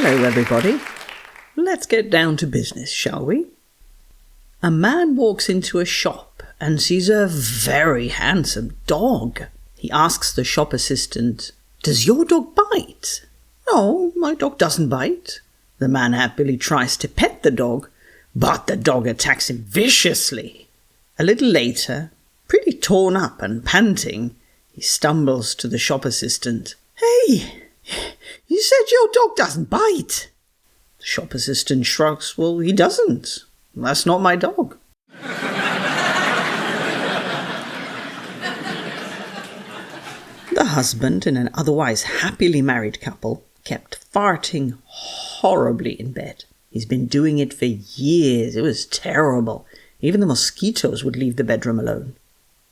Hello, everybody. Let's get down to business, shall we? A man walks into a shop and sees a very handsome dog. He asks the shop assistant, "Does your dog bite?" "No, my dog doesn't bite." The man happily tries to pet the dog, but the dog attacks him viciously. A little later, pretty torn up and panting, he stumbles to the shop assistant. "Hey, you said your dog doesn't bite." The shop assistant shrugs. "Well, he doesn't. That's not my dog." The husband and an otherwise happily married couple kept farting horribly in bed. He's been doing it for years. It was terrible. Even the mosquitoes would leave the bedroom alone.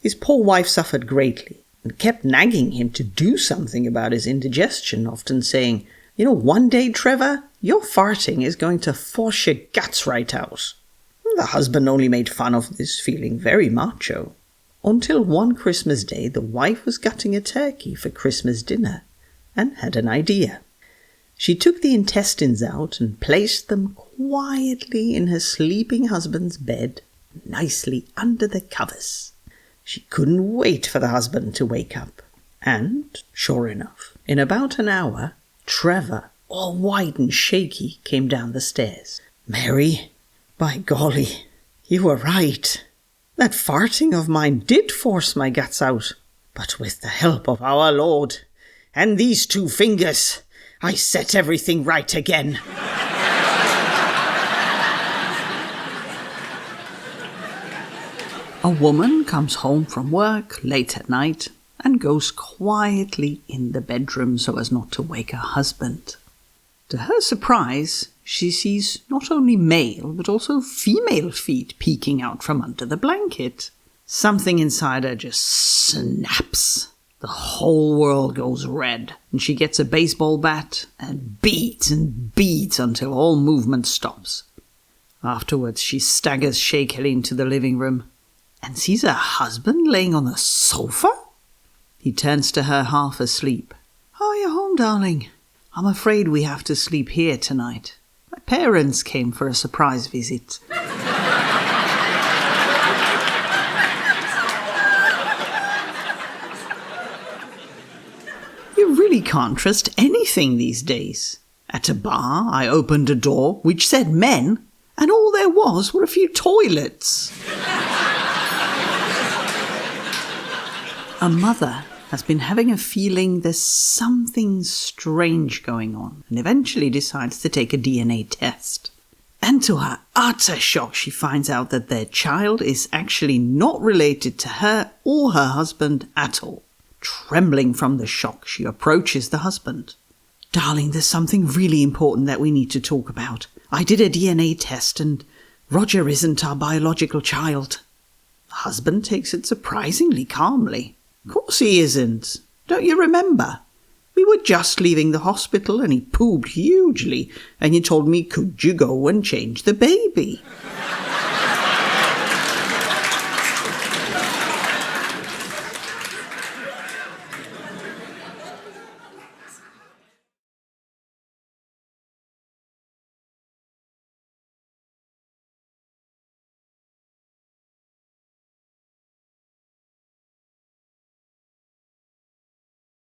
His poor wife suffered greatly and kept nagging him to do something about his indigestion, often saying, "One day, Trevor, your farting is going to force your guts right out." The husband only made fun of this, feeling very macho. Until one Christmas day, the wife was gutting a turkey for Christmas dinner and had an idea. She took the intestines out and placed them quietly in her sleeping husband's bed, nicely under the covers. She couldn't wait for the husband to wake up. And, sure enough, in about an hour, Trevor, all white and shaky, came down the stairs. "Mary, by golly, you were right. That farting of mine did force my guts out. But with the help of our Lord and these 2 fingers, I set everything right again." A woman comes home from work late at night and goes quietly in the bedroom so as not to wake her husband. To her surprise, she sees not only male but also female feet peeking out from under the blanket. Something inside her just snaps. The whole world goes red, and she gets a baseball bat and beats until all movement stops. Afterwards, she staggers shakily into the living room and sees her husband laying on the sofa. He turns to her half asleep. "Are you home, darling? I'm afraid we have to sleep here tonight. My parents came for a surprise visit." You really can't trust anything these days. At a bar, I opened a door which said men, and all there was were a few toilets. A mother has been having a feeling there's something strange going on and eventually decides to take a DNA test. And to her utter shock, she finds out that their child is actually not related to her or her husband at all. Trembling from the shock, she approaches the husband. "Darling, there's something really important that we need to talk about. I did a DNA test and Roger isn't our biological child." The husband takes it surprisingly calmly. "Of course he isn't. Don't you remember? We were just leaving the hospital and he pooped hugely and you told me, could you go and change the baby?"